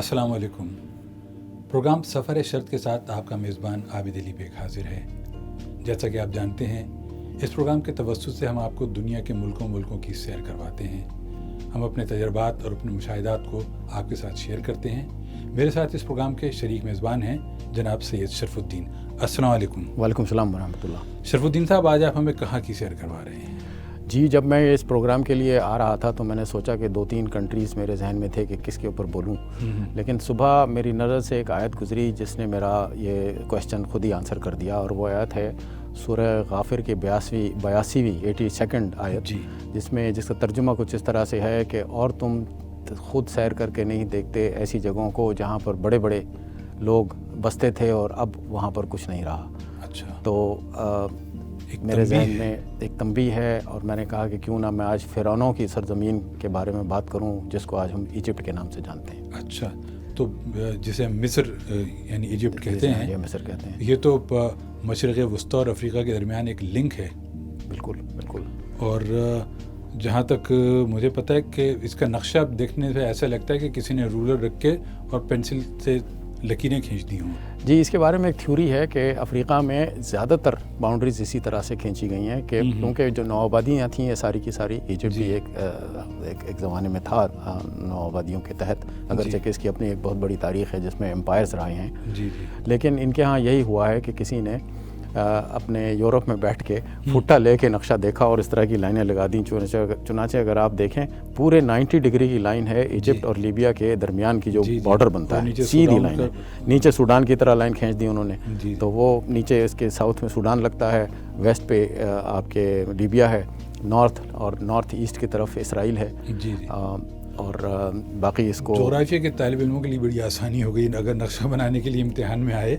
السلام علیکم. پروگرام سفر شرط کے ساتھ آپ کا میزبان عابد علی بیگ حاضر ہے. جیسا کہ آپ جانتے ہیں اس پروگرام کے توسط سے ہم آپ کو دنیا کے ملکوں کی سیر کرواتے ہیں. ہم اپنے تجربات اور اپنے مشاہدات کو آپ کے ساتھ شیئر کرتے ہیں. میرے ساتھ اس پروگرام کے شریک میزبان ہیں جناب سید شرف الدین. السلام علیکم. وعلیکم السلام ورحمۃ اللہ. شرف الدین صاحب، آج آپ ہمیں کہاں کی سیر کروا رہے ہیں؟ جی، جب میں اس پروگرام کے لیے آ رہا تھا تو میں نے سوچا کہ 2-3 کنٹریز میرے ذہن میں تھے کہ کس کے اوپر بولوں، لیکن صبح میری نظر سے ایک آیت گزری جس نے میرا یہ کویشچن خود ہی آنسر کر دیا، اور وہ آیت ہے سورہ غافر کی 82ویں آیت، جس کا ترجمہ کچھ اس طرح سے ہے کہ اور تم خود سیر کر کے نہیں دیکھتے ایسی جگہوں کو جہاں پر بڑے بڑے لوگ بستے تھے اور اب وہاں پر کچھ نہیں رہا. اچھا. تو میرے ذہن میں ایک تنبیہ ہے، اور میں نے کہا کہ کیوں نہ میں آج فرعونوں کی سرزمین کے بارے میں بات کروں جس کو آج ہم ایجپٹ کے نام سے جانتے ہیں. اچھا، تو جسے مصر یعنی ایجپٹ کہتے ہیں، یہ مصر کہتے ہیں. یہ تو مشرق وسطی اور افریقہ کے درمیان ایک لنک ہے. بالکل بالکل. اور جہاں تک مجھے پتہ ہے کہ اس کا نقشہ دیکھنے سے ایسا لگتا ہے کہ کسی نے رولر رکھ کے اور پینسل سے لکیریں کھینچ دی ہوں. جی، اس کے بارے میں ایک تھیوری ہے کہ افریقہ میں زیادہ تر باؤنڈریز اسی طرح سے کھینچی گئی ہیں کہ کیونکہ جو نوآبادیاں تھیں یہ ساری کی ساری ایجپٹ بھی ایک زمانے میں تھا نوآبادیوں کے تحت، اگرچہ کہ اس کی اپنی ایک بہت بڑی تاریخ ہے جس میں امپائرز رہے ہیں. لیکن ان کے ہاں یہی ہوا ہے کہ کسی نے اپنے یورپ میں بیٹھ کے پھٹا لے کے نقشہ دیکھا اور اس طرح کی لائنیں لگا دیں. چنانچہ اگر آپ دیکھیں پورے 90 ڈگری کی لائن ہے ایجپٹ اور لیبیا کے درمیان کی جو بارڈر بنتا ہے، سیدھی لائن ہے. نیچے سوڈان کی طرح لائن کھینچ دی انہوں نے، تو وہ نیچے اس کے ساؤتھ میں سوڈان لگتا ہے، ویسٹ پہ آپ کے لیبیا ہے، نارتھ ایسٹ کی طرف اسرائیل ہے. اور باقی اس کو جغرافیہ کے طالب علموں کے لیے بڑی آسانی ہو گئی. اگر نقشہ بنانے کے لیے امتحان میں آئے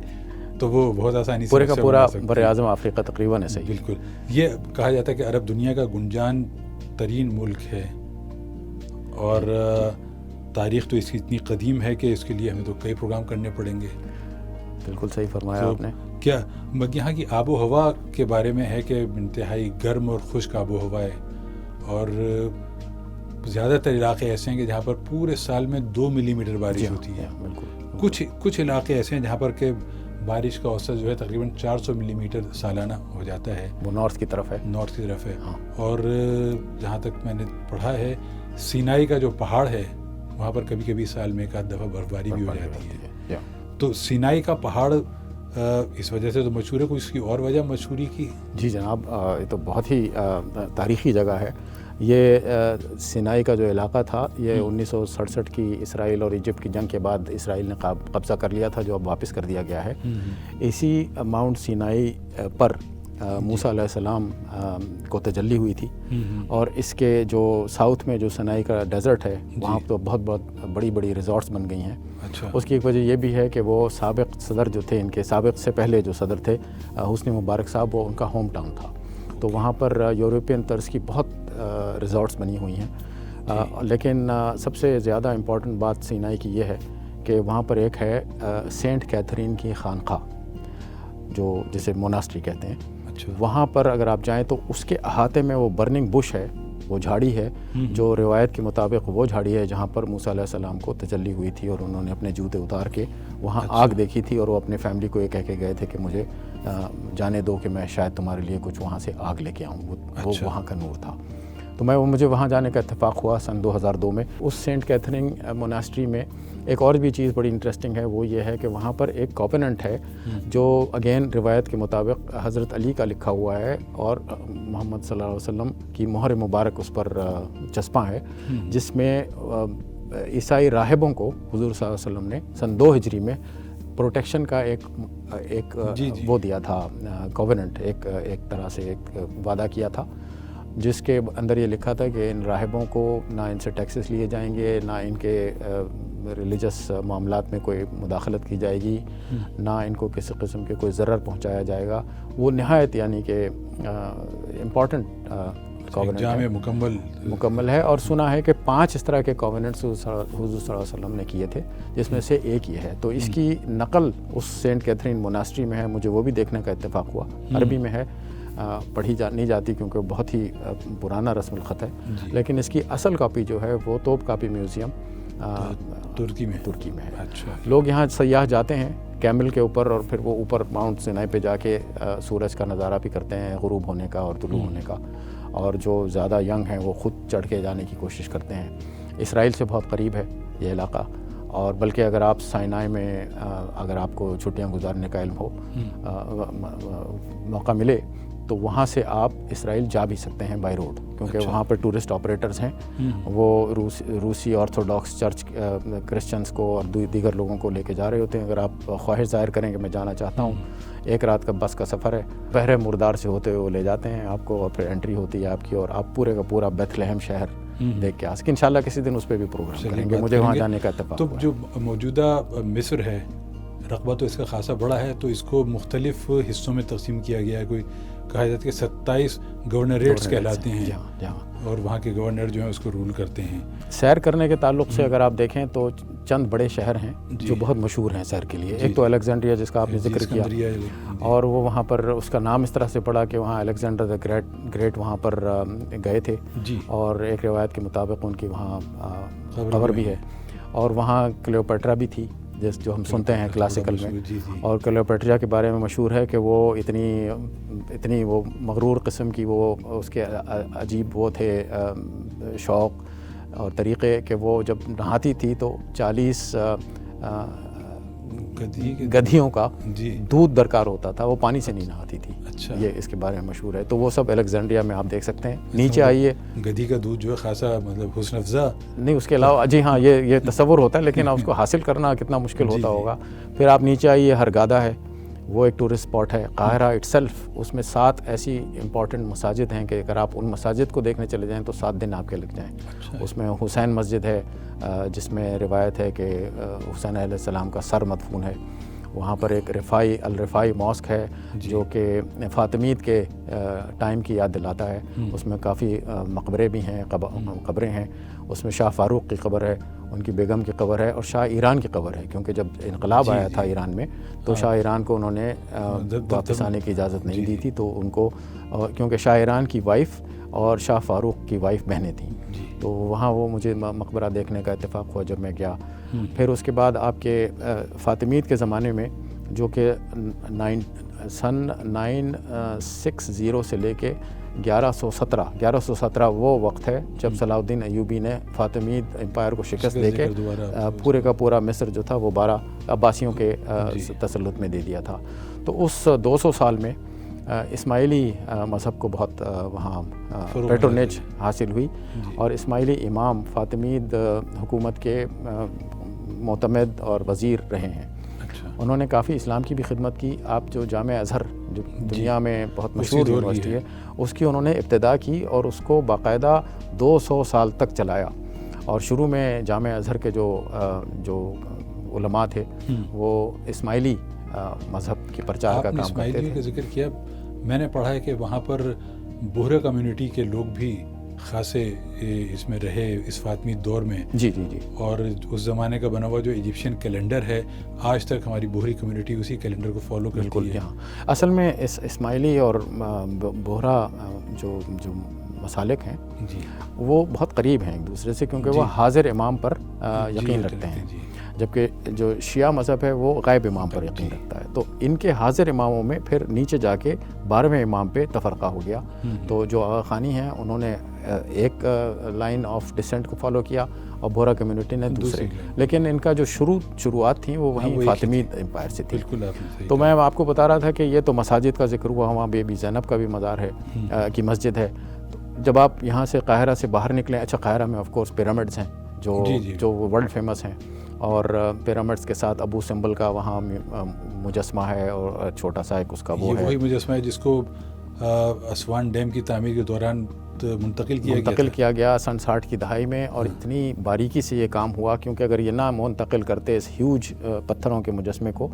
تو وہ بہت آسانی سے پورے کا پورا بر اعظم افریقہ تقریباً ایسے ہی. بالکل. یہ کہا جاتا ہے کہ عرب دنیا کا گنجان ترین ملک ہے، اور تاریخ تو اس کی اتنی قدیم ہے کہ اس کے لیے ہمیں تو کئی پروگرام کرنے پڑیں گے. بالکل صحیح فرمایا آپ نے. کیا یہاں کی آب و ہوا کے بارے میں ہے کہ انتہائی گرم اور خشک آب و ہوا ہے، اور زیادہ تر علاقے ایسے ہیں کہ جہاں پر پورے سال میں 2 ملی میٹر بارش ہوتی ہے. کچھ علاقے ایسے ہیں جہاں پر کہ بارش کا اوسط جو ہے تقریباً 400 ملی میٹر سالانہ ہو جاتا ہے. وہ نارتھ کی طرف ہے. اور جہاں تک میں نے پڑھا ہے سینائی کا جو پہاڑ ہے وہاں پر کبھی کبھی سال میں ایک آدھ دفعہ برفباری بھی ہو جاتی ہے. تو سینائی کا پہاڑ اس وجہ سے تو مشہور ہے. کوئی اس کی اور وجہ مشہوری کی؟ جی جناب، یہ تو بہت ہی تاریخی جگہ ہے. یہ سینائی کا جو علاقہ تھا یہ 1967 کی اسرائیل اور ایجپٹ کی جنگ کے بعد اسرائیل نے قبضہ کر لیا تھا، جو اب واپس کر دیا گیا ہے. اسی ماؤنٹ سینائی پر موسیٰ علیہ السلام کو تجلی ہوئی تھی، اور اس کے جو ساؤتھ میں جو سینائی کا ڈیزرٹ ہے وہاں تو بہت بڑی بڑی ریزورٹس بن گئی ہیں. اس کی ایک وجہ یہ بھی ہے کہ وہ سابق صدر جو تھے، ان کے سابق سے پہلے جو صدر تھے حسنی مبارک صاحب، وہ ان کا ہوم ٹاؤن تھا. تو وہاں پر یورپین طرز کی بہت ریزورٹس بنی ہوئی ہیں. لیکن سب سے زیادہ امپورٹنٹ بات سینائی کی یہ ہے کہ وہاں پر ایک ہے سینٹ کیتھرین کی خانقاہ، جو جسے موناسٹری کہتے ہیں. وہاں پر اگر آپ جائیں تو اس کے احاطے میں وہ برننگ بش ہے، وہ جھاڑی ہے جو روایت کے مطابق وہ جھاڑی ہے جہاں پر موسیٰ علیہ السلام کو تجلی ہوئی تھی، اور انہوں نے اپنے جوتے اتار کے وہاں آگ دیکھی تھی، اور وہ اپنے فیملی کو یہ کہہ کے گئے تھے کہ مجھے جانے دو کہ میں شاید تمہارے لیے کچھ وہاں سے آگ لے کے آؤں. وہ وہاں کا نور تھا. تو مجھے وہاں جانے کا اتفاق ہوا سن 2002 میں. اس سینٹ کیتھرین موناسٹری میں ایک اور بھی چیز بڑی انٹرسٹنگ ہے، وہ یہ ہے کہ وہاں پر ایک کوپیننٹ ہے جو اگین روایت کے مطابق حضرت علی کا لکھا ہوا ہے، اور محمد صلی اللہ علیہ وسلم کی مہر مبارک اس پر چسپاں ہے، جس میں عیسائی راہبوں کو حضور صلی اللہ علیہ وسلم نے سن 2 ہجری میں پروٹیکشن کا ایک وہ دیا تھا، کووننٹ، ایک طرح سے ایک وعدہ کیا تھا، جس کے اندر یہ لکھا تھا کہ ان راہبوں کو نہ ان سے ٹیکسز لیے جائیں گے، نہ ان کے ریلیجس معاملات میں کوئی مداخلت کی جائے گی، نہ ان کو کسی قسم کے کوئی ضرر پہنچایا جائے گا. وہ نہایت یعنی کہ امپورٹنٹ کووننٹ مکمل ہے. اور سنا ہے کہ 5 اس طرح کے کووننٹس حضور صلی اللہ علیہ وسلم نے کیے تھے، جس میں سے ایک یہ ہے. تو اس کی نقل اس سینٹ کیتھرین موناسٹری میں ہے. مجھے وہ بھی دیکھنے کا اتفاق ہوا. عربی میں ہے، پڑھی نہیں جاتی کیونکہ بہت ہی پرانا رسم الخط ہے. لیکن اس کی اصل کاپی جو ہے وہ توپ کاپی میوزیم ترکی میں ہے. اچھا. لوگ یہاں سیاح جاتے ہیں کیمل کے اوپر اور پھر وہ اوپر ماؤنٹ سینائی پہ جا کے سورج کا نظارہ بھی کرتے ہیں غروب ہونے کا اور طلوع ہونے کا. اور جو زیادہ ینگ ہیں وہ خود چڑھ کے جانے کی کوشش کرتے ہیں. اسرائیل سے بہت قریب ہے یہ علاقہ, اور بلکہ اگر آپ سائنائی میں اگر آپ کو چھٹیاں گزارنے کا علم ہو, موقع ملے تو وہاں سے آپ اسرائیل جا بھی سکتے ہیں بائی روڈ, کیونکہ وہاں پر ٹورسٹ آپریٹرز ہیں, وہ روسی آرتھوڈاکس چرچ کرسچنس کو اور دیگر لوگوں کو لے کے جا رہے ہوتے ہیں. اگر آپ خواہش ظاہر کریں کہ میں جانا چاہتا ہوں, 1 رات کا بس کا سفر ہے, بحر مردار سے ہوتے ہوئے وہ لے جاتے ہیں آپ کو, اور پھر انٹری ہوتی ہے آپ کی, اور آپ پورے کا پورا بیت لحم شہر دیکھ کے آ سکیں. انشاءاللہ کسی دن اس پہ بھی پروگرام کریں گے, مجھے وہاں جانے کا اتفاق تو ہوا ہے. جو موجودہ مصر ہے, رقبہ تو اس کا خاصا بڑا ہے, تو اس کو مختلف حصوں میں تقسیم کیا گیا ہے. کوئی کہا جاتا ہے کہ 27 گورنریٹس کہلاتے ہیں, اور وہاں کے گورنر جو ہیں اس کو رول کرتے ہیں. سیر کرنے کے تعلق سے اگر آپ دیکھیں تو چند بڑے شہر ہیں جو بہت مشہور ہیں سیر کے لیے. ایک تو الیگزینڈریا جس کا آپ نے ذکر کیا, اور وہ وہاں پر اس کا نام اس طرح سے پڑا کہ وہاں الیگزینڈر دا گریٹ وہاں پر گئے تھے, اور ایک روایت کے مطابق ان کی وہاں قبر بھی ہے. اور وہاں کلیوپیٹرا بھی تھی, جو ہم سنتے ہیں کلاسیکل میں. اور کلیوپیٹرا کے بارے میں مشہور ہے کہ وہ اتنی وہ مغرور قسم کی وہ اس کے عجیب وہ تھے شوق اور طریقے, کہ وہ جب نہاتی تھی تو 40 گدھیوں کا دودھ درکار ہوتا تھا, وہ پانی سے نہیں نہاتی تھی. اچھا, یہ اس کے بارے میں مشہور ہے. تو وہ سب الیگزینڈریا میں آپ دیکھ سکتے ہیں. نیچے آئیے, گدھی کا دودھ جو ہے خاصا مطلب حسن افزا نہیں, اس کے علاوہ جی ہاں یہ تصور ہوتا ہے, لیکن اس کو حاصل کرنا کتنا مشکل ہوتا ہوگا. پھر آپ نیچے آئیے, ہرگادہ ہے, وہ ایک ٹورسٹ اسپاٹ ہے. قاہرہ اٹ سیلف, اس میں 7 ایسی امپورٹنٹ مساجد ہیں کہ اگر آپ ان مساجد کو دیکھنے چلے جائیں تو 7 دن آپ کے لگ جائیں. اس میں حسین مسجد ہے, جس میں روایت ہے کہ حسین علیہ السلام کا سر مدفون ہے. وہاں پر ایک الرفائی ماسک ہے جو کہ فاطمید کے ٹائم کی یاد دلاتا ہے. اس میں کافی مقبرے بھی ہیں, قبریں ہیں. اس میں شاہ فاروق کی قبر ہے, ان کی بیگم کی قبر ہے, اور شاہ ایران کی قبر ہے, کیونکہ جب انقلاب آیا تھا ایران میں تو شاہ ایران کو انہوں نے واپس آنے کی اجازت نہیں دی تھی. تو ان کو, کیونکہ شاہ ایران کی وائف اور شاہ فاروق کی وائف بہنیں تھیں, تو وہاں وہ مجھے مقبرہ دیکھنے کا اتفاق ہوا جب میں گیا. پھر اس کے بعد آپ کے فاطمید کے زمانے میں, جو کہ سن 960 سے لے کے 1117 وہ وقت ہے جب صلاح الدین ایوبی نے فاطمید امپائر کو شکست دے کے پورے کا پورا مصر جو تھا وہ 12 عباسیوں کے تسلط میں دے دیا تھا. تو اس 200 سال میں اسماعیلی مذہب کو بہت وہاں پیٹرونیج حاصل ہوئی, اور اسماعیلی امام فاطمید حکومت کے معتمد اور وزیر رہے ہیں. انہوں نے کافی اسلام کی بھی خدمت کی. آپ جو جامعہ ازہر جو دنیا میں بہت مشہور یونیورسٹی ہے, اس کی انہوں نے ابتدا کی اور اس کو باقاعدہ 200 سال تک چلایا. اور شروع میں جامعہ ازہر کے جو علماء تھے وہ اسماعیلی مذہب کی پرچار کا کام کرتے تھے. اسماعیلی کا ذکر کیا, میں نے پڑھا ہے کہ وہاں پر بوہرا کمیونٹی کے لوگ بھی خاصے اس میں رہے اس فاطمی دور میں. جی. اور اس زمانے کا بنا ہوا جو ایجپشین کیلنڈر ہے, آج تک ہماری بوہری کمیونٹی اسی کیلنڈر کو فالو کرتی ہے. اصل میں اسماعیلی اور بوہرا جو مسالک ہیں وہ بہت قریب ہیں ایک دوسرے سے, کیونکہ وہ حاضر امام پر یقین رکھتے ہیں, جبکہ جو شیعہ مذہب ہے وہ غائب امام پر یقین رکھتا ہے. تو ان کے حاضر اماموں میں پھر نیچے جا کے 12ویں امام پہ تفرقہ ہو گیا. تو جو آغا خانی ہیں انہوں نے ایک لائن آف ڈسینٹ کو فالو کیا, اور بورا کمیونٹی نے دوسرے. لیکن ان کا جو شروعات تھیں وہ وہیں فاطمید امپائر سے تھی. تو میں آپ کو بتا رہا تھا کہ یہ تو مساجد کا ذکر ہوا, وہاں بی بی زینب کا بھی مزار ہے, کی مسجد ہے. جب آپ یہاں سے قاہرہ سے باہر نکلیں, اچھا قاہرہ میں آف کورس پیرامڈز ہیں جو ورلڈ فیمس ہیں, اور پیرامڈز کے ساتھ ابو سمبل کا وہاں مجسمہ ہے, اور چھوٹا سا ایک اس کا وہ ہے. وہی مجسمہ ہے جس کو اسوان ڈیم کی تعمیر کے دوران منتقل کیا گیا سن 60 کی دہائی میں. اور اتنی باریکی سے یہ کام ہوا, کیونکہ اگر یہ نہ منتقل کرتے اس ہیوج پتھروں کے مجسمے کو,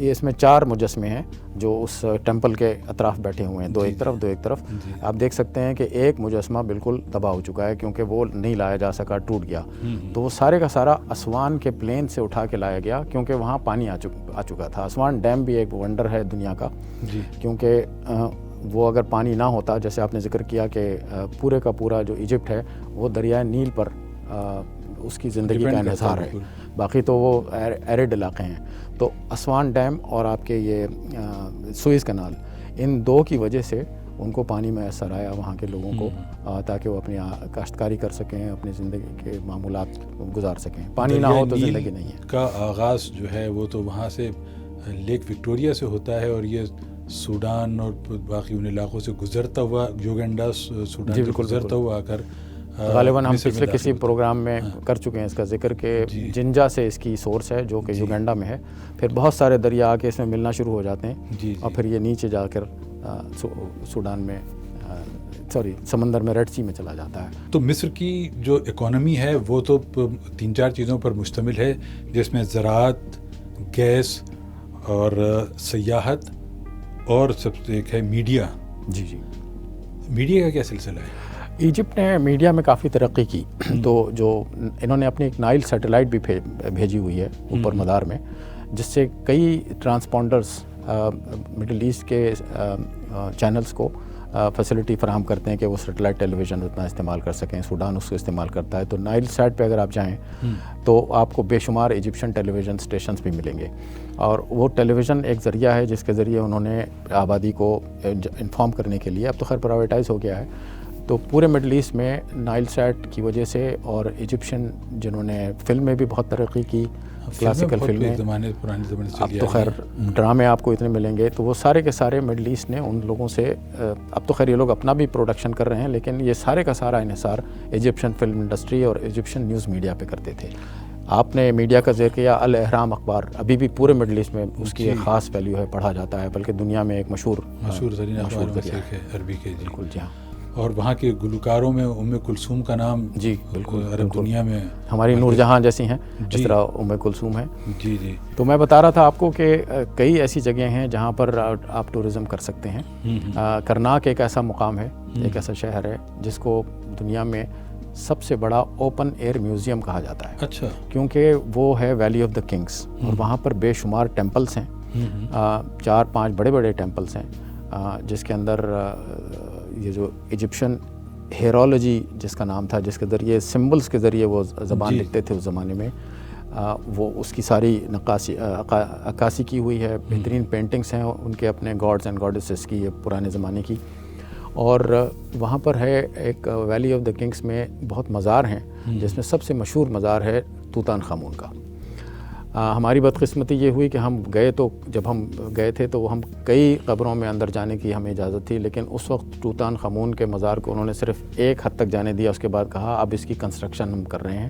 اس میں 4 مجسمے ہیں جو اس ٹیمپل کے اطراف بیٹھے ہوئے ہیں, 2 ایک طرف 2 ایک طرف. آپ دیکھ سکتے ہیں کہ ایک مجسمہ بالکل تباہ ہو چکا ہے, کیونکہ وہ نہیں لایا جا سکا, ٹوٹ گیا. تو وہ سارے کا سارا اسوان کے پلین سے اٹھا کے لایا گیا, کیونکہ وہاں پانی آ چکا تھا. اسوان ڈیم بھی ایک ونڈر ہے دنیا کا, کیونکہ وہ اگر پانی نہ ہوتا, جیسے آپ نے ذکر کیا کہ پورے کا پورا جو ایجپٹ ہے وہ دریائے نیل پر اس کی زندگی کا انحصار ہے، باقی تو وہ ایرڈ علاقے ہیں. تو اسوان ڈیم اور آپ کے یہ سوئز کنال، ان دو کی وجہ سے ان کو پانی میسر آیا وہاں کے لوگوں کو، تاکہ وہ اپنی کاشتکاری کر سکیں، اپنی زندگی کے معمولات گزار سکیں. پانی نہ ہو تو زندگی نہیں ہے. کا آغاز جو ہے وہ تو وہاں سے لیک وکٹوریا سے ہوتا ہے، اور یہ سوڈان اور باقی ان علاقوں سے گزرتا ہوا، یوگنڈا سوڈان سے گزرتا ہوا آ کر غالباً ہم پچھلے کسی پروگرام میں کر چکے ہیں اس کا ذکر کہ جنجا سے اس کی سورس ہے جو کہ یوگنڈا میں ہے، پھر بہت سارے دریا آ کے اس میں ملنا شروع ہو جاتے ہیں، اور پھر یہ نیچے جا کر سوڈان میں سمندر میں ریڈ سی میں چلا جاتا ہے. تو مصر کی جو اکانومی ہے وہ تو 3-4 چیزوں پر مشتمل ہے، جس میں زراعت، گیس اور سیاحت، اور سب سے ایک ہے میڈیا. جی میڈیا کا کیا سلسلہ ہے؟ ایجپٹ نے میڈیا میں کافی ترقی کی، تو جو انہوں نے اپنی ایک نائل سیٹلائٹ بھی بھیجی ہوئی ہے اوپر مدار میں، جس سے کئی ٹرانسپونڈرز مڈل ایسٹ کے چینلز کو فیسلٹی فراہم کرتے ہیں کہ وہ سیٹلائٹ ٹیلی ویژن اتنا استعمال کر سکیں. سوڈان اس کو استعمال کرتا ہے. تو نائل سیٹ پہ اگر آپ جائیں تو آپ کو بے شمار ایجپشن ٹیلی ویژن اسٹیشنز بھی ملیں گے، اور وہ ٹیلی ویژن ایک ذریعہ ہے جس کے ذریعے انہوں نے آبادی کو انفارم کرنے کے لیے، اب تو خیر پرائیویٹائز ہو گیا ہے، تو پورے مڈل ایسٹ میں نائل سیٹ کی وجہ سے، اور ایجپشین جنہوں نے فلم میں بھی بہت ترقی کی، کلاسیکل فلمیں، اب تو خیر ڈرامے آپ کو اتنے ملیں گے، تو وہ سارے کے سارے مڈل ایسٹ نے ان لوگوں سے، اب تو خیر یہ لوگ اپنا بھی پروڈکشن کر رہے ہیں، لیکن یہ سارے کا سارا انحصار ایجپشن فلم انڈسٹری اور ایجپشن نیوز میڈیا پہ کرتے تھے. آپ نے میڈیا کا ذکر کیا، الاہرام اخبار ابھی بھی پورے مڈل ایسٹ میں اس کی ایک خاص ویلیو ہے، پڑھا جاتا ہے، بلکہ دنیا میں ایک مشہور ترین اخبار میں سے ایک ہے عربی کے. بالکل جی ہاں. اور وہاں کے گلوکاروں میں کلثوم کا نام جی بالکل عرب دنیا میں ہماری نور جہاں جیسی ہیں، جس طرح کلثوم ہے. جی تو میں بتا رہا تھا آپ کو کہ کئی ایسی جگہیں ہیں جہاں پر آپ ٹورزم کر سکتے ہیں. کرناک ایک ایسا مقام ہے، ایک ایسا شہر ہے جس کو دنیا میں سب سے بڑا اوپن ایئر میوزیم کہا جاتا ہے. اچھا. کیونکہ وہ ہے ویلی آف دا کنگز، اور وہاں پر بے شمار ٹیمپلس ہیں، 4-5 بڑے بڑے ٹیمپلس ہیں، جس کے اندر یہ جو ایجپشن ہیرولوجی جس کا نام تھا، جس کے ذریعے سمبلز کے ذریعے وہ زبان لکھتے تھے اس زمانے میں، وہ اس کی ساری عکاسی کی ہوئی ہے. بہترین پینٹنگس ہیں ان کے اپنے گاڈز اینڈ گاڈیسز کی، یہ پرانے زمانے کی. اور وہاں پر ہے ایک ویلی آف دا کنگس میں بہت مزار ہیں، جس میں سب سے مشہور مزار ہے توت عنخ آمون کا. ہماری بدقسمتی یہ ہوئی کہ جب ہم گئے تھے تو ہم کئی قبروں میں اندر جانے کی ہمیں اجازت تھی، لیکن اس وقت توت عنخ آمون کے مزار کو انہوں نے صرف ایک حد تک جانے دیا، اس کے بعد کہا اب اس کی کنسٹرکشن ہم کر رہے ہیں.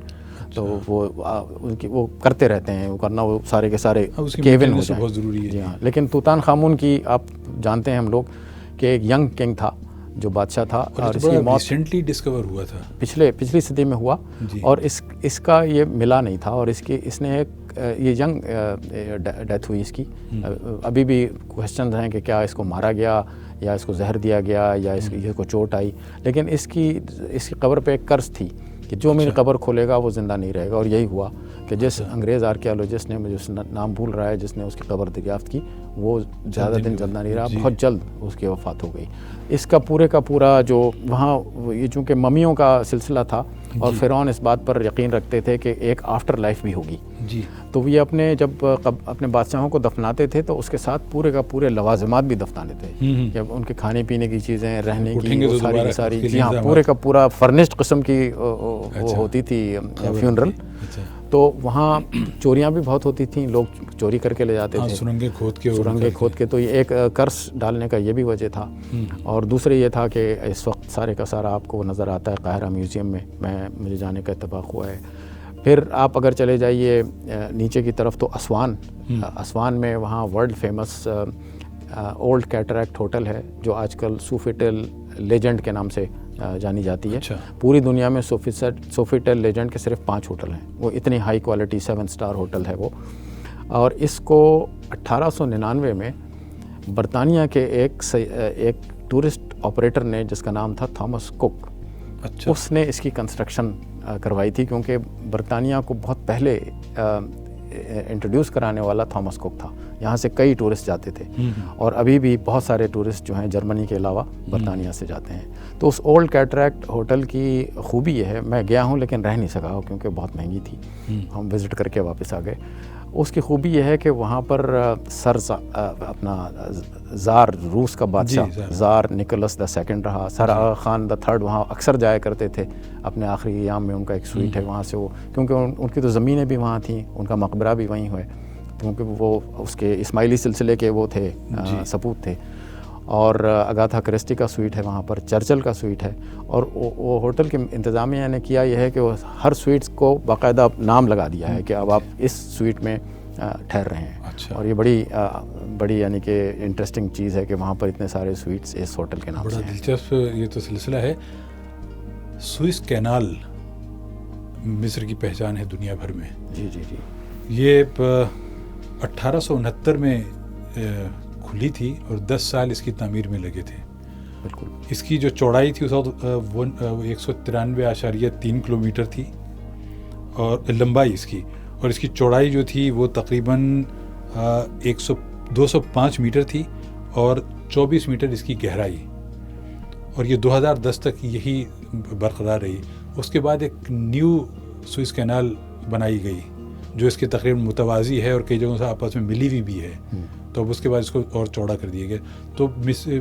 تو وہ کرتے رہتے ہیں، وہ کرنا، وہ سارے کے سارے کیون ہو جائیں. بہت ضروری ہے. جی ہاں. لیکن توت عنخ آمون کی آپ جانتے ہیں ہم لوگ کہ ایک ینگ کنگ تھا جو بادشاہ تھا، اور اس کی موت ریسنٹلی ڈسکور ہوا تھا، پچھلی صدی میں ہوا. اور اس کا یہ ملا نہیں تھا، اور اس نے ایک یہ ینگ ڈیتھ ہوئی اس کی. ابھی بھی کوشچنز ہیں کہ کیا اس کو مارا گیا، یا اس کو زہر دیا گیا، یا اس کو چوٹ آئی. لیکن اس کی قبر پہ ایک قرض تھی کہ جو میری قبر کھولے گا وہ زندہ نہیں رہے گا. اور یہی ہوا کہ جس انگریز آرکیالوجسٹ نے، مجھے اس نام بھول رہا ہے، جس نے اس کی قبر دریافت کی، وہ زیادہ دن زندہ نہیں رہا، بہت جلد اس کی وفات ہو گئی. اس کا پورے کا پورا جو وہاں، یہ چونکہ ممیوں کا سلسلہ تھا، اور فرعون اس بات پر یقین رکھتے تھے کہ ایک آفٹر لائف بھی ہوگی. تو یہ جب اپنے بادشاہوں کو دفناتے تھے تو اس کے ساتھ پورے کا پورے لوازمات بھی دفنانے تھے، جب ان کے کھانے پینے کی چیزیں، رہنے کی ساری جی ہاں، پورے کا پورا فرنشڈ قسم کی وہ ہوتی تھی فیونرل. تو وہاں چوریاں بھی بہت ہوتی تھیں، لوگ چوری کر کے لے جاتے تھے، سرنگیں کھود کے. تو یہ ایک قرض ڈالنے کا یہ بھی وجہ تھا. اور دوسرے یہ تھا کہ اس وقت سارے کا سارا آپ کو نظر آتا ہے قاہرہ میوزیم میں مجھے جانے کا اتفاق ہوا ہے. پھر آپ اگر چلے جائیے نیچے کی طرف تو اسوان میں وہاں world famous old cataract hotel ہے، جو آج کل سوفیٹل لیجنڈ کے نام سے جانی جاتی ہے. پوری دنیا میں سوفیٹل لیجنڈ کے صرف 5 ہوٹل ہیں، وہ اتنی ہائی کوالٹی 7 اسٹار ہوٹل ہے وہ. اور اس کو 1899 میں برطانیہ کے ایک ٹورسٹ آپریٹر نے، جس کا نام تھا تھامس کک، اس نے اس کی کنسٹرکشن کروائی تھی، کیونکہ برطانیہ کو بہت پہلے انٹروڈیوس کرانے والا تھامس کک تھا. یہاں سے کئی ٹورسٹ جاتے تھے، اور ابھی بھی بہت سارے ٹورسٹ جو ہیں جرمنی کے علاوہ برطانیہ سے جاتے ہیں۔ تو اس اولڈ کیٹریکٹ ہوٹل کی خوبی یہ ہے، میں گیا ہوں لیکن رہ نہیں سکا کیونکہ بہت مہنگی تھی، ہم وزٹ کر کے واپس آ گئے۔ اس کی خوبی یہ ہے کہ وہاں پر اپنا زار، روس کا بادشاہ زار نکولس دا سیکنڈ رہا، سر آغا خان دا تھرڈ وہاں اکثر جایا کرتے تھے اپنے آخری ایام میں۔ ان کا ایک سویٹ ہے وہاں سے، وہ کیونکہ ان کی تو زمینیں بھی وہاں تھیں، ان کا مقبرہ بھی وہیں ہوئے، کیونکہ وہ اس کے اسماعیلی سلسلے کے وہ تھے، سپوت تھے۔ اور اگاتھا کرسٹی کا سویٹ ہے وہاں پر، چرچل کا سویٹ ہے، اور وہ ہوٹل کے انتظامیہ نے کیا یہ ہے کہ وہ ہر سویٹس کو باقاعدہ نام لگا دیا ہے کہ اب آپ اس سویٹ میں ٹھہر رہے ہیں۔ اچھا، اور یہ بڑی یعنی کہ انٹرسٹنگ چیز ہے کہ وہاں پر اتنے سارے سویٹس اس ہوٹل کے نام سے ہیں۔ بڑا دلچسپ یہ تو سلسلہ ہے۔ سوئس کینال مصر کی پہچان ہے دنیا بھر میں۔ جی جی جی، یہ 1869 میں کھلی تھی اور 10 سال اس کی تعمیر میں لگے تھے۔ بالکل۔ اس کی جو چوڑائی تھی اس وقت 193.3 کلومیٹر تھی، اور لمبائی اس کی، اور اس کی چوڑائی جو تھی وہ تقریباً 205 میٹر تھی، اور 24 میٹر اس کی گہرائی، اور یہ 2010 تک یہی برقرار رہی۔ اس کے بعد ایک نیو سوئس کینال بنائی گئی جو اس کے تقریباً متوازی ہے اور کئی جگہوں سے آپس میں ملی ہوئی بھی ہے، تو اب اس کے بعد اس کو اور چوڑا کر دیا گیا۔ تو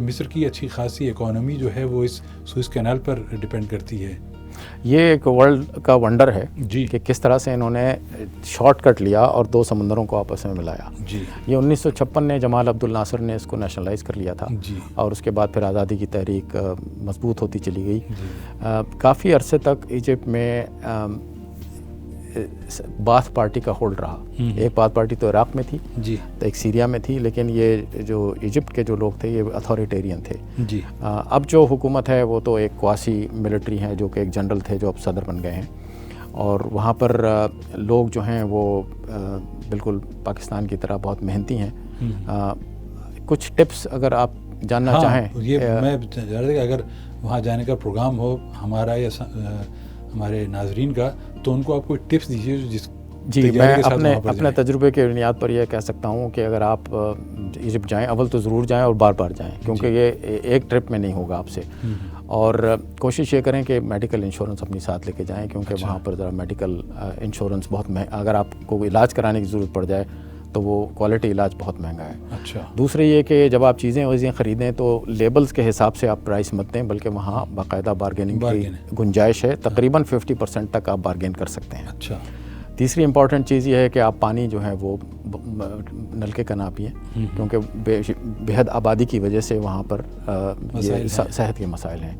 مصر کی اچھی خاصی اکانومی جو ہے وہ اس سوئس کینال پر ڈپینڈ کرتی ہے۔ یہ ایک ورلڈ کا ونڈر ہے جی کہ کس طرح سے انہوں نے شارٹ کٹ لیا اور دو سمندروں کو آپس میں ملایا۔ جی، یہ 1956 میں جمال عبد الناصر نے اس کو نیشنلائز کر لیا تھا، جی اور اس کے بعد پھر آزادی کی تحریک مضبوط ہوتی چلی گئی۔ جی کافی عرصے تک ایجپٹ میں باث پارٹی کا ہولڈ رہا۔ ایک باث پارٹی تو عراق میں تھی، جی ایک سیریا میں تھی، لیکن یہ جو ایجپٹ کے جو لوگ تھے یہ اتھارٹیرین تھے۔ جی اب جو حکومت ہے وہ تو ایک کواسی ملٹری ہے، جو کہ ایک جنرل تھے جو اب صدر بن گئے ہیں، اور وہاں پر لوگ جو ہیں وہ بالکل پاکستان کی طرح بہت محنتی ہیں۔ کچھ ٹپس اگر آپ جاننا چاہیں۔ یہ میں جان رہا تھا کہ اگر وہاں جانے کا پروگرام ہو ہمارا یا ہمارے ناظرین کا، تو ان کو آپ کوئی ٹپس دیجیے جس جی، میں اپنے تجربے کے بنیاد پر یہ کہہ سکتا ہوں کہ اگر آپ ایجپٹ جائیں، اول تو ضرور جائیں اور بار بار جائیں، کیونکہ یہ ایک ٹرپ میں نہیں ہوگا آپ سے، اور کوشش یہ کریں کہ میڈیکل انشورنس اپنی ساتھ لے کے جائیں، کیونکہ وہاں پر ذرا میڈیکل انشورنس بہت اگر آپ کو علاج کرانے کی ضرورت پڑ جائے تو وہ کوالٹی علاج بہت مہنگا ہے۔ اچھا، دوسرے یہ کہ جب آپ چیزیں خریدیں تو لیبلز کے حساب سے آپ پرائس مت دیں، بلکہ وہاں باقاعدہ بارگیننگ کی گنجائش ہے، تقریباً 50% تک آپ بارگین کر سکتے ہیں۔ اچھا، تیسری امپورٹنٹ چیز یہ ہے کہ آپ پانی جو ہے وہ نلکے کا نہ پئیں، کیونکہ بےحد آبادی کی وجہ سے وہاں پر صحت کے مسائل ہیں۔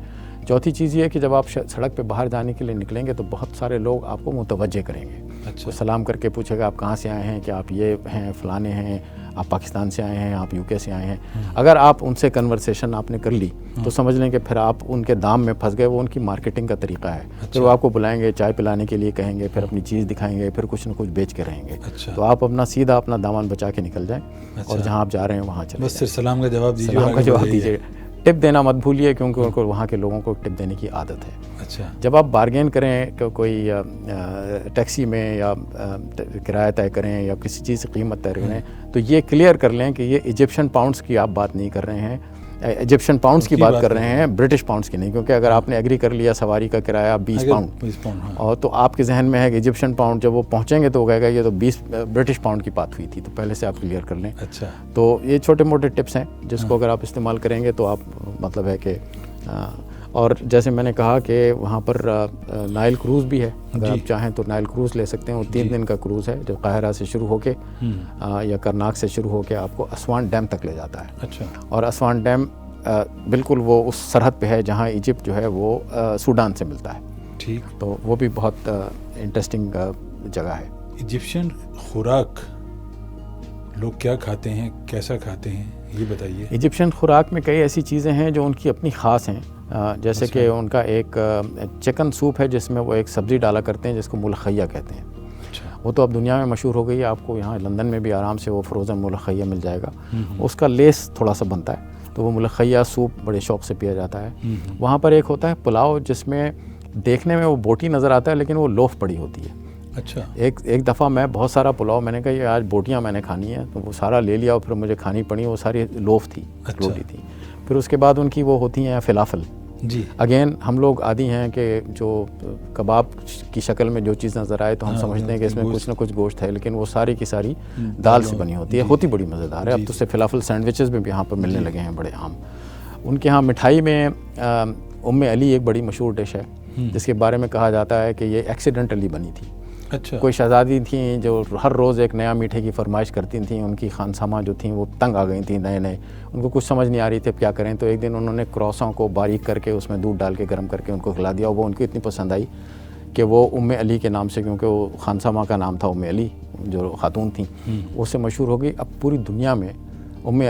چوتھی چیز یہ ہے کہ جب آپ سڑک پہ باہر جانے کے لیے نکلیں گے تو بہت سارے لوگ آپ کو متوجہ کریں گے۔ اچھا، سلام کر کے پوچھے گا آپ کہاں سے آئے ہیں، کہ آپ یہ ہیں فلانے ہیں، آپ پاکستان سے آئے ہیں، آپ UK سے آئے ہیں۔ اگر آپ ان سے کنورسیشن آپ نے کر لی تو سمجھ لیں کہ پھر آپ ان کے دام میں پھنس گئے۔ وہ ان کی مارکیٹنگ کا طریقہ ہے، پھر وہ آپ کو بلائیں گے، چائے پلانے کے لیے کہیں گے، پھر اپنی چیز دکھائیں گے، پھر کچھ نہ کچھ بیچ کے رہیں گے۔ تو آپ سیدھا اپنا دامن بچا کے نکل جائیں، اور جہاں آپ جا رہے ہیں وہاں چلے بس صرف سلام کا جواب دیجیے، سلام کا جواب دیجیے، ٹپ دینا مت بھولیے، کیونکہ ان کو وہاں کے لوگوں کو ٹپ دینے کی عادت ہے۔ اچھا، جب آپ بارگین کریں کہ کوئی ٹیکسی میں یا کرایہ طے کریں یا کسی چیز کی قیمت طے کریں، تو یہ کلیئر کر لیں کہ یہ ایجپشن پاؤنڈس کی آپ بات نہیں کر رہے ہیں، ایجپشن پاؤنڈس کی بات کر رہے ہیں، برٹش پاؤنڈس کی نہیں، کیونکہ اگر آپ نے ایگری کر لیا سواری کا کرایہ 20 پاؤنڈ، اور تو آپ کے ذہن میں ہے کہ ایجپشن پاؤنڈ، جب وہ پہنچیں گے تو وہ کہے گا یہ تو 20 برٹش پاؤنڈ کی بات ہوئی تھی، تو پہلے سے آپ کلیئر کر لیں۔ اچھا، تو یہ چھوٹے موٹے ٹپس ہیں جس کو اگر آپ استعمال کریں گے تو آپ مطلب ہے کہ اور جیسے میں نے کہا کہ وہاں پر نائل کروز بھی ہے، اگر آپ چاہیں تو نائل کروز لے سکتے ہیں۔ وہ 3 دن کا کروز ہے جو قاہرہ سے شروع ہو کے یا کرناک سے شروع ہو کے آپ کو اسوان ڈیم تک لے جاتا ہے۔ اچھا، اور اسوان ڈیم بالکل وہ اس سرحد پہ ہے جہاں ایجپٹ جو ہے وہ سوڈان سے ملتا ہے۔ ٹھیک، تو وہ بھی بہت انٹرسٹنگ جگہ ہے۔ ایجپشین خوراک لوگ کیا کھاتے ہیں، کیسا کھاتے ہیں، یہ بتائیے۔ ایجپشین خوراک میں کئی ایسی چیزیں ہیں جو ان کی اپنی خاص ہیں، جیسے کہ ان کا ایک چکن سوپ ہے جس میں وہ ایک سبزی ڈالا کرتے ہیں جس کو ملوخیہ کہتے ہیں۔ وہ تو اب دنیا میں مشہور ہو گئی ہے، آپ کو یہاں لندن میں بھی آرام سے وہ فروزن ملوخیہ مل جائے گا۔ اس کا لیس تھوڑا سا بنتا ہے، تو وہ ملوخیہ سوپ بڑے شوق سے پیا جاتا ہے۔ وہاں پر ایک ہوتا ہے پلاؤ جس میں دیکھنے میں وہ بوٹی نظر آتا ہے لیکن وہ لوف پڑی ہوتی ہے، اچھا. ایک دفعہ میں بہت سارا پلاؤ، میں نے کہا یہ آج بوٹیاں میں نے کھانی ہیں، تو وہ سارا لے لیا اور پھر مجھے کھانی پڑی. وہ ساری لوف تھی، روٹی تھی. پھر اس کے بعد ان کی وہ ہوتی ہیں فلافل. جی. اگین ہم لوگ عادی ہیں کہ جو کباب کی شکل میں جو چیز نظر آئے تو ہم سمجھتے ہیں کہ اس میں کچھ نہ کچھ گوشت ہے، لیکن وہ ساری کی ساری دال سے بنی ہوتی ہے. ہوتی بڑی مزیدار ہے. اب تو اس سے فلافل سینڈوچز بھی یہاں پر ملنے لگے ہیں بڑے عام. ان کے ہاں مٹھائی میں علی ایک بڑی مشہور ڈش ہے جس کے بارے میں کہا جاتا ہے کہ یہ ایکسیڈنٹلی بنی تھی. اچھا. کوئی شہزادی تھیں جو ہر روز ایک نیا میٹھے کی فرمائش کرتی تھیں. ان کی خانساماں جو تھیں وہ تنگ آ گئی تھیں نئے، ان کو کچھ سمجھ نہیں آ رہی تھی اب کیا کریں. تو ایک دن انہوں نے کروسوں کو باریک کر کے اس میں دودھ ڈال کے گرم کر کے ان کو کھلا دیا. وہ ان کو اتنی پسند آئی کہ وہ علی کے نام سے، کیونکہ وہ خانساماں کا نام تھا علی جو خاتون تھیں، اس سے مشہور ہو گئی. اب پوری دنیا میں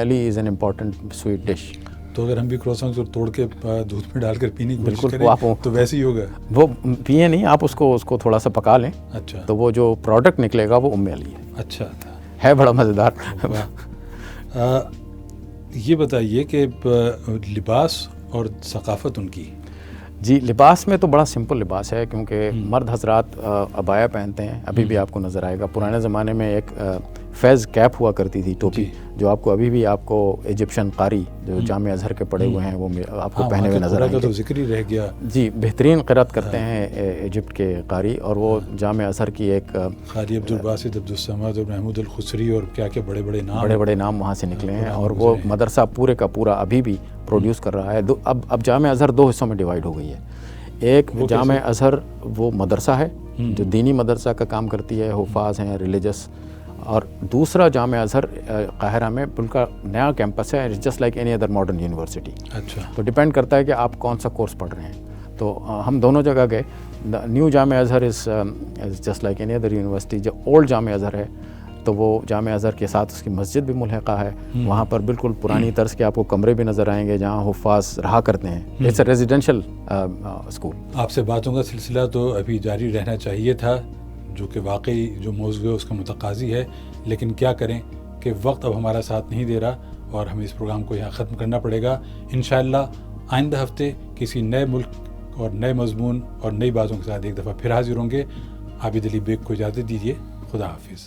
Ali is an important sweet dish. تو اگر ہم بھی کروسوں کو توڑ کے دودھ میں ڈال کر پینے کی کوشش بالکل کریں تو ویسے ہی ہوگا. وہ پیے نہیں، آپ اس کو تھوڑا سا پکا لیں. اچھا. تو وہ جو پروڈکٹ نکلے گا وہ علی ہے. اچھا ہے بڑا مزیدار. یہ بتائیے کہ لباس اور ثقافت ان کی. جی، لباس میں تو بڑا سمپل لباس ہے، کیونکہ مرد حضرات عبایا پہنتے ہیں. ابھی بھی آپ کو نظر آئے گا. پرانے زمانے میں ایک فیض کیپ ہوا کرتی تھی، ٹوپی، جو آپ کو ابھی بھی آپ کو ایجپشن قاری جو جامع ازہر کے پڑے ہوئے ہیں وہ آپ کو پہنے ہوئے نظر آئیں گے. تو ذکر ہی رہ گیا. جی، بہترین قرات کرتے ہیں ایجپٹ کے قاری، اور وہ جامع ازہر کی ایک قاری عبدالباسط، عبدالصمد اور محمود الخسری اور کیا بڑے نام وہاں سے نکلے ہیں. اور وہ مدرسہ پورے کا پورا ابھی بھی پروڈیوس کر رہا ہے. اب جامع ازہر دو حصوں میں ڈیوائیڈ ہو گئی ہے. ایک جامع ازہر وہ مدرسہ ہے جو دینی مدرسہ کا کام کرتی ہے، حفاظ ہیں، ریلیجس. اور دوسرا جامع ازہر قاہرہ میں بالکل نیا کیمپس ہے، just like any other modern university. اچھا. تو ڈیپینڈ کرتا ہے کہ آپ کون سا کورس پڑھ رہے ہیں. تو ہم دونوں جگہ گئے. New Jamia Azhar is just like any other university. جو اولڈ جامع ازہر ہے تو وہ جامع ازہر کے ساتھ اس کی مسجد بھی ملحقہ ہے. وہاں پر بالکل پرانی طرز کے آپ کو کمرے بھی نظر آئیں گے جہاں حفاظ رہا کرتے ہیں. It's a residential school. آپ سے باتوں کا سلسلہ تو ابھی جاری رہنا چاہیے تھا، جو کہ واقعی جو موضوع ہے اس کا متقاضی ہے، لیکن کیا کریں کہ وقت اب ہمارا ساتھ نہیں دے رہا اور ہمیں اس پروگرام کو یہاں ختم کرنا پڑے گا. انشاءاللہ آئندہ ہفتے کسی نئے ملک اور نئے مضمون اور نئی باتوں کے ساتھ ایک دفعہ پھر حاضر ہوں گے. عابد علی بیگ کو اجازت دیجیے. خدا حافظ.